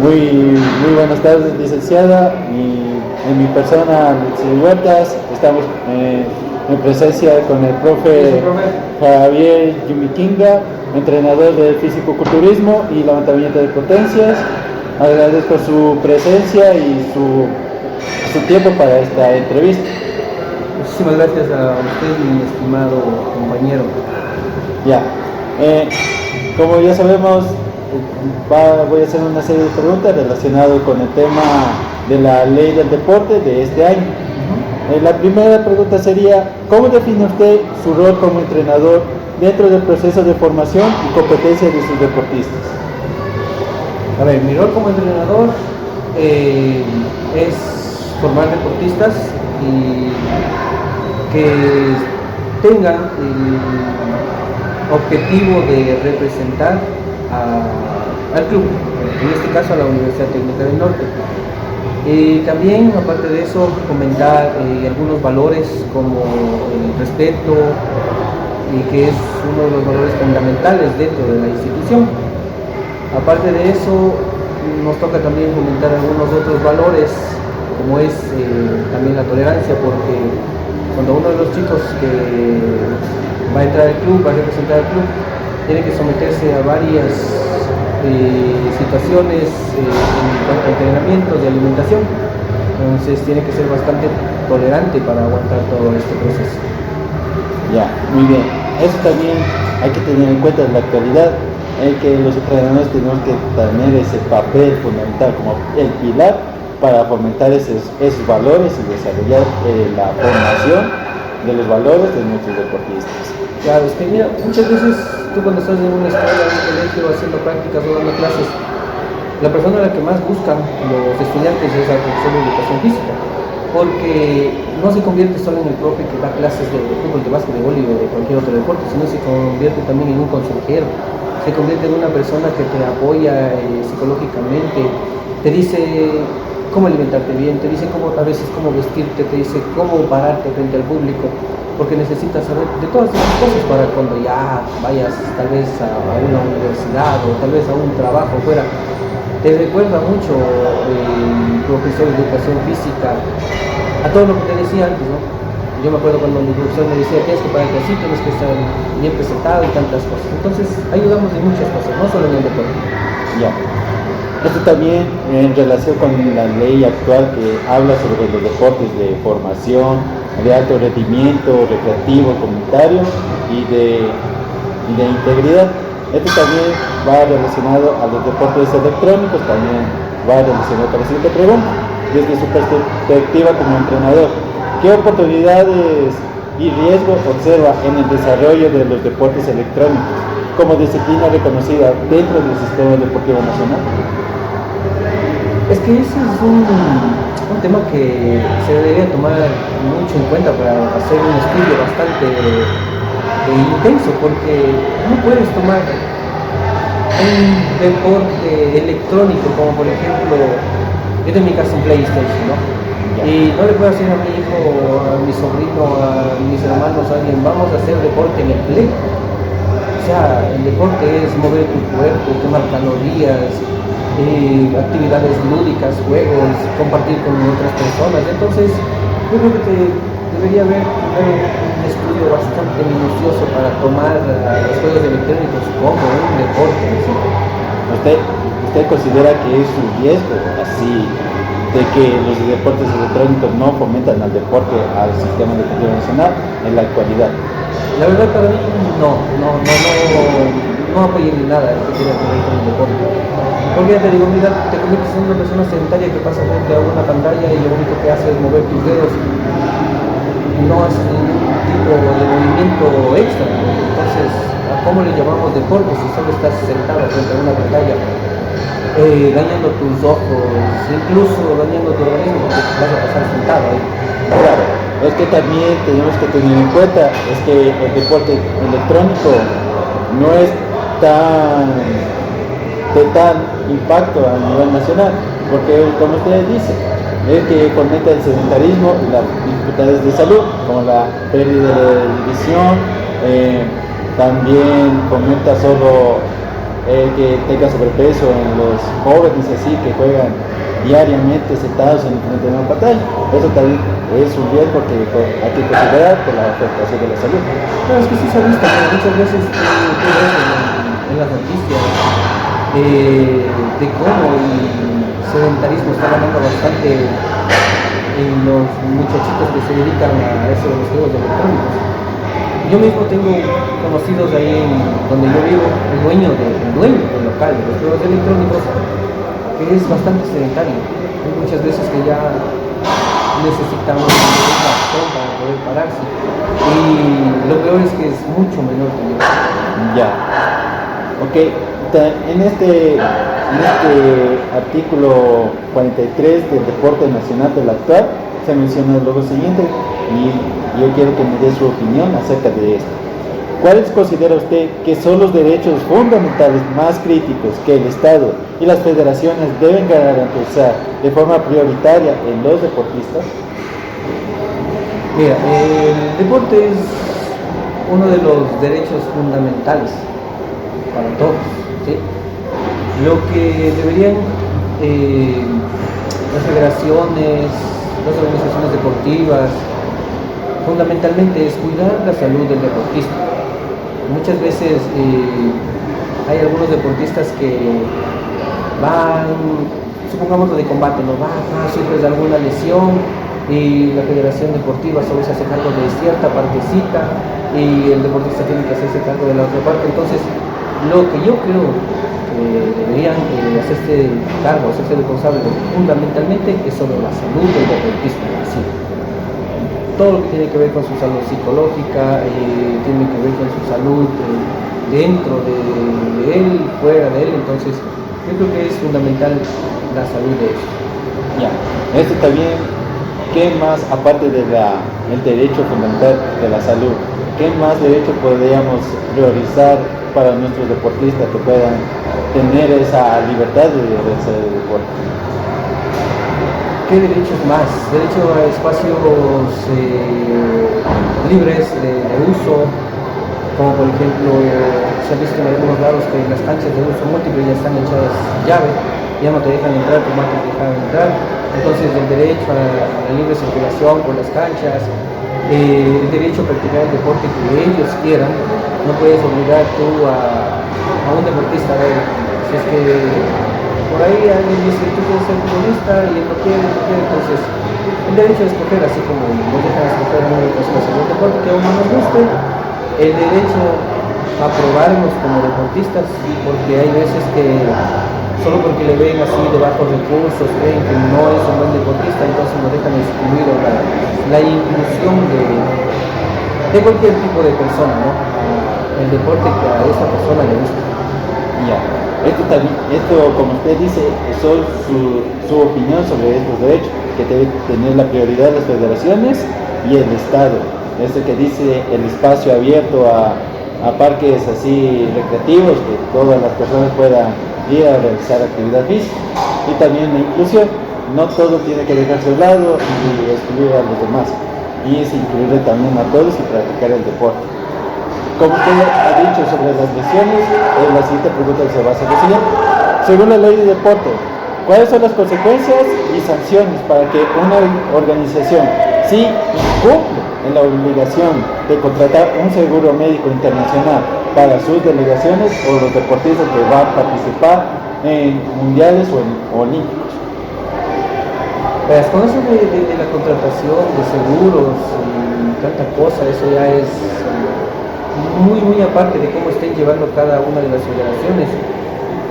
Muy buenas tardes, licenciada. En mi persona, Alexis Huertas, estamos en presencia con el profe Javier Yumikinga, entrenador de físico-culturismo y levantamiento de potencias. Agradezco su presencia y su tiempo para esta entrevista. Muchísimas gracias a usted, mi estimado compañero. Ya, como ya sabemos, voy a hacer una serie de preguntas relacionadas con el tema de la ley del deporte de este año. La primera pregunta sería: ¿cómo define usted su rol como entrenador dentro del proceso de formación y competencia de sus deportistas? A ver, mi rol como entrenador es formar deportistas y que tengan el objetivo de representar al club, en este caso a la Universidad Técnica del Norte. También, aparte de eso, fomentar algunos valores como el respeto, que es uno de los valores fundamentales dentro de la institución. Aparte de eso, nos toca también fomentar algunos otros valores, como es también la tolerancia, porque cuando uno de los chicos que va a entrar al club, va a representar al club, tiene que someterse a varias situaciones en cuanto a entrenamiento, de alimentación. Entonces tiene que ser bastante tolerante para aguantar todo este proceso. Ya, muy bien. Eso también hay que tener en cuenta en la actualidad, que los entrenadores tenemos que tener ese papel fundamental como el pilar para fomentar esos valores y desarrollar la formación de los valores de nuestros deportistas. Claro, es que mira, muchas veces tú cuando estás en una escuela, en un colegio, haciendo prácticas o dando clases, la persona a la que más buscan los estudiantes es al profesor de educación física, porque no se convierte solo en el profe que da clases de fútbol, de básquetbol y de cualquier otro deporte, sino se convierte también en un consejero, se convierte en una persona que te apoya psicológicamente, te dice cómo alimentarte bien, te dice a veces cómo vestirte, te dice cómo pararte frente al público, porque necesitas saber de todas esas cosas para cuando ya vayas tal vez a una universidad o tal vez a un trabajo fuera. Te recuerda mucho el profesor de educación física a todo lo que te decía antes, ¿no? Yo me acuerdo cuando mi profesor me decía: tienes que pararte así, tienes que estar bien presentado y tantas cosas. Entonces ayudamos en muchas cosas, no solo en el deporte. Ya. Esto también en relación con la ley actual que habla sobre los deportes de formación, de alto rendimiento, recreativo, comunitario y de integridad. Esto también va relacionado a los deportes electrónicos, también va relacionado con la siguiente pregunta. Desde su perspectiva como entrenador, ¿qué oportunidades y riesgos observa en el desarrollo de los deportes electrónicos como disciplina reconocida dentro del sistema deportivo nacional? Es que ese es un tema que se debería tomar mucho en cuenta para hacer un estudio bastante intenso, porque no puedes tomar un deporte electrónico como por ejemplo, yo en mi casa un PlayStation, ¿no? Y no le puedo decir a mi hijo, a mi sobrino, a mis hermanos, a alguien: vamos a hacer deporte en el Play. O sea, el deporte es mover tu cuerpo, quemar calorías, actividades lúdicas, juegos, compartir con otras personas. Entonces, yo creo que debería haber un estudio bastante minucioso para tomar los juegos electrónicos como un deporte. ¿Sí? ¿Usted considera que es un riesgo así de que los deportes electrónicos no fomentan al deporte, al sistema deportivo nacional en la actualidad? La verdad, para mí no apoyo ni nada que tiene que ver con el deporte. Porque ya te digo, mira, te conviertes en una persona sedentaria que pasa frente a una pantalla y lo único que hace es mover tus dedos. No haces ningún tipo de movimiento extra. Entonces, ¿a cómo le llamamos deporte si solo estás sentado frente a una pantalla? Dañando tus ojos, incluso dañando tu organismo, porque vas a pasar sentado ahí. Claro, es que también tenemos que tener en cuenta es que el deporte electrónico no es de tal impacto a nivel nacional, porque como usted dice, es que fomenta el sedentarismo y las dificultades de salud, como la pérdida de visión, también fomenta solo que tenga sobrepeso en los jóvenes así que juegan diariamente sentados en frente de una pantalla. Eso también es un riesgo que hay que considerar por la afectación de la salud. Claro, es que sí se ha visto, que muchas veces tú ves en las noticias de cómo el sedentarismo está ganando bastante en los muchachitos que se dedican a eso de los juegos electrónicos. Yo mismo tengo conocidos ahí donde yo vivo, el dueño del local de los juegos electrónicos, que es bastante sedentario. Hay muchas veces que ya necesitan una razón para poder pararse. Y lo peor es que es mucho menor que yo. Ya. Ok. En este artículo 43 del Deporte Nacional del actual se menciona lo siguiente y yo quiero que me dé su opinión acerca de esto. ¿Cuáles considera usted que son los derechos fundamentales más críticos que el Estado y las federaciones deben garantizar de forma prioritaria en los deportistas? Mira, el deporte es uno de los derechos fundamentales para todos, ¿sí? Lo que deberían las federaciones, las organizaciones deportivas, fundamentalmente es cuidar la salud del deportista. Muchas veces hay algunos deportistas que van, supongamos lo de combate, no van, sufres alguna lesión y la federación deportiva solo se hace cargo de cierta partecita y el deportista tiene que hacerse cargo de la otra parte. Entonces, lo que yo creo que deberían hacerse cargo, hacerse responsable fundamentalmente es sobre la salud del deportista. Así. Todo lo que tiene que ver con su salud psicológica, tiene que ver con su salud dentro de él, fuera de él. Entonces, yo creo que es fundamental la salud de ellos. Ya, esto también, ¿qué más, aparte del derecho fundamental de la salud, qué más derecho podríamos priorizar para nuestros deportistas que puedan tener esa libertad de hacer el deporte? ¿Qué derechos más? Derecho a espacios libres de uso, como por ejemplo se ha visto en algunos lados que las canchas de uso múltiple ya están echadas llave, ya no te dejan entrar como antes te dejaban entrar. Entonces el derecho a la libre circulación por las canchas, el derecho a practicar el deporte que ellos quieran. No puedes obligar tú a un deportista a ver, si es que por ahí alguien dice tú quieres ser futbolista y él no quiere, entonces el derecho a escoger, así como nos dejan escoger a una educación hacia un deporte que a uno nos guste, el derecho a probarnos como deportistas, porque hay veces que solo porque le ven así de bajos recursos creen que no es un buen deportista, entonces nos dejan excluido la inclusión de cualquier tipo de persona, ¿no? El deporte que a esa persona le gusta. Ya. Esto, como usted dice, es su opinión sobre estos derechos, que debe tener la prioridad de las federaciones y el Estado. Este que dice el espacio abierto a parques así recreativos, que todas las personas puedan ir a realizar actividad física. Y también la inclusión, no todo tiene que dejarse a un lado y excluir a los demás. Y es incluir también a todos y practicar el deporte. Como usted ha dicho sobre las lesiones, la siguiente pregunta se basa en lo siguiente. Según la ley de deporte, ¿cuáles son las consecuencias y sanciones para que una organización, si incumple en la obligación de contratar un seguro médico internacional para sus delegaciones o los deportistas que van a participar en mundiales o en olímpicos? Pues con eso de la contratación de seguros y tanta cosa, eso ya es muy aparte de cómo estén llevando cada una de las federaciones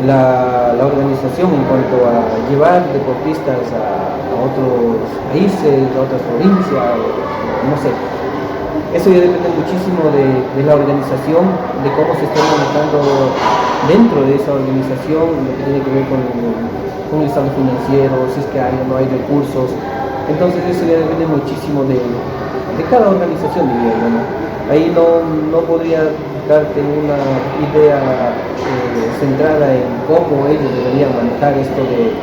la organización en cuanto a llevar deportistas a otros países, a otras provincias, no sé. Eso ya depende muchísimo de la organización, de cómo se esté manejando dentro de esa organización, lo que tiene que ver con el estado financiero, si es que hay o no hay recursos. Entonces eso ya depende muchísimo de cada organización, diría yo, ¿no? Ahí no podría darte una idea centrada en cómo ellos deberían manejar esto de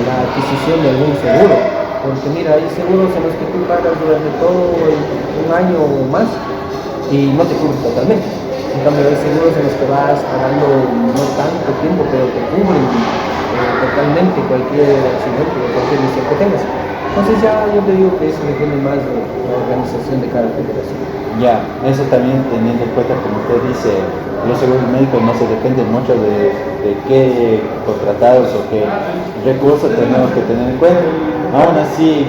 la adquisición de algún seguro, porque mira, hay seguros en los que tú pagas durante todo un año o más y no te cubres totalmente. En cambio hay seguros en los que vas pagando no tanto tiempo, pero te cubren totalmente cualquier accidente o cualquier lesión que tengas. Entonces ya yo te digo que eso depende más de la organización de cada federación. Ya, eso también teniendo en cuenta, como usted dice, los seguros médicos no se dependen mucho de qué contratados o qué recursos tenemos que tener en cuenta. Aún así,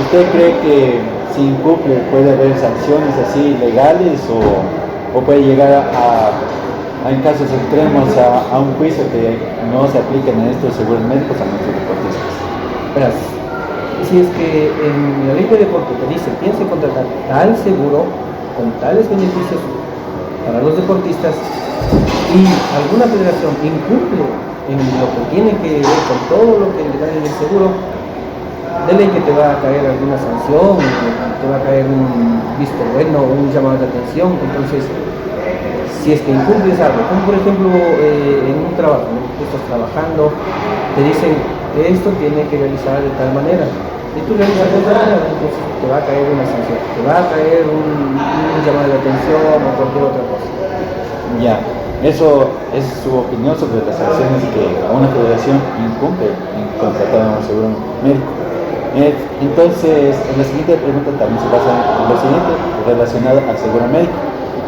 ¿usted cree que si incumple puede haber sanciones así legales o puede llegar en casos extremos a un juicio que no se apliquen a estos seguros médicos a nuestros deportistas? Verás, si es que en la ley de deporte te dice tienes que contratar tal seguro con tales beneficios para los deportistas y alguna federación incumple en lo que tiene que ver con todo lo que le da el seguro, de ley que te va a caer alguna sanción, te va a caer un visto bueno, un llamado de atención. Entonces, si es que incumples algo, como por ejemplo en un trabajo, ¿no? Tú estás trabajando, te dicen esto tiene que realizar de tal manera, y tú realizas de tal manera, entonces te va a caer una sanción, te va a caer un llamado de atención o cualquier otra cosa. Ya, eso es su opinión sobre las sanciones que una federación incumple en contratar a un seguro médico. Entonces, la siguiente pregunta también se basa en lo siguiente, relacionado al seguro médico.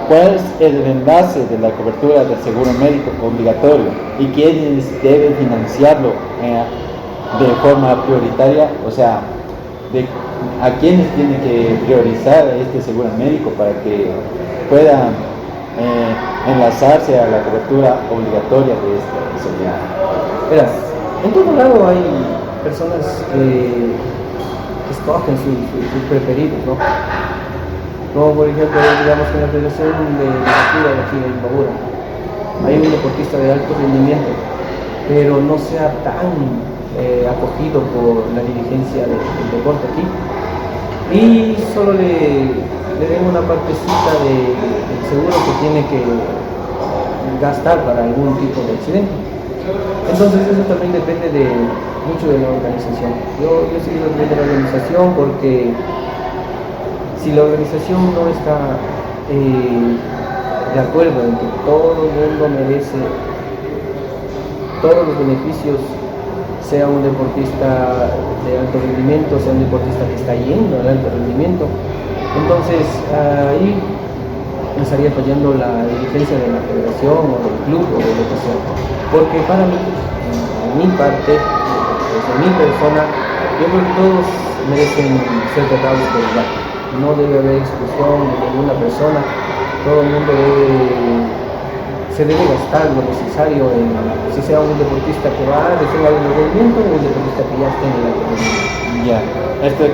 ¿Cuál es el enlace de la cobertura del seguro médico obligatorio y quiénes deben financiarlo de forma prioritaria? O sea, a quiénes tiene que priorizar este seguro médico para que puedan enlazarse a la cobertura obligatoria de esta seguridad. Verás, en todo lado hay personas que escogen sus preferidos, ¿no? Como por ejemplo, digamos que en la Federación de Cultura de aquí de Imbabura hay un deportista de alto rendimiento, pero no sea tan acogido por la dirigencia del deporte aquí, y solo le den una partecita del seguro que tiene que gastar para algún tipo de accidente. Entonces eso también depende mucho de la organización. Yo he seguido de la organización porque si la organización no está de acuerdo en que todo el mundo merece todos los beneficios, sea un deportista de alto rendimiento, sea un deportista que está yendo al alto rendimiento, entonces ahí estaría fallando la dirigencia de la federación o del club o de lo que sea. Porque para mí, en mi parte, desde mi persona, yo creo que todos merecen ser tratados por igual. No debe haber exclusión de ninguna persona, todo el mundo se debe gastar lo necesario en, si sea un deportista que va recién al rendimiento o un deportista que ya está en el alto rendimiento. Ya,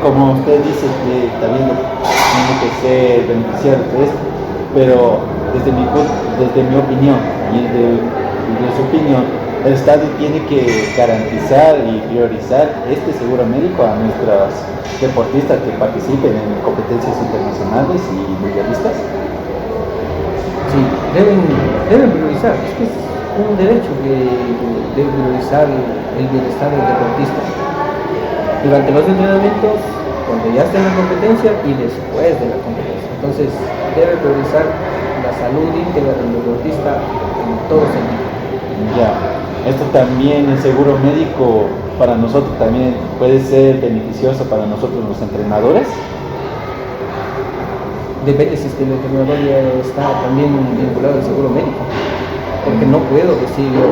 como usted dice que también tiene que ser beneficiario de esto, pero desde mi opinión y de su opinión, el Estado tiene que garantizar y priorizar este seguro médico a nuestros deportistas que participen en competencias internacionales y mundialistas. Sí, deben priorizar, es que es un derecho que debe priorizar el bienestar del deportista durante los entrenamientos, cuando ya esté en la competencia y después de la competencia. Entonces debe priorizar la salud íntegra del deportista en todo sentido. Ya, esto también, el seguro médico para nosotros también puede ser beneficioso para nosotros los entrenadores. Depende si es que el entrenador ya está también vinculado al seguro médico, porque no puedo decir yo,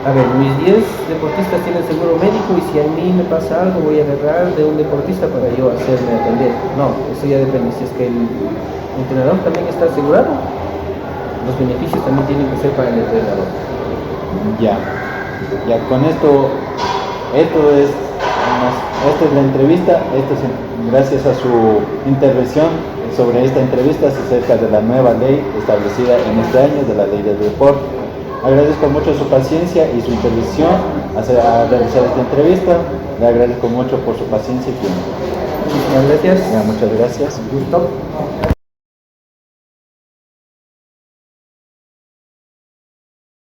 a ver, mis 10 deportistas tienen seguro médico y si a mí me pasa algo voy a agarrar de un deportista para yo hacerme atender. No, eso ya depende. Si es que el entrenador también está asegurado, los beneficios también tienen que ser para el entrenador. Ya con esto es la entrevista. Gracias a su intervención sobre esta entrevista acerca de la nueva ley establecida en este año de la ley del deporte. Agradezco mucho su paciencia y su intervención a realizar esta entrevista. Le agradezco mucho por su paciencia y tiempo. Muchísimas gracias. Muchas gracias. Un gusto.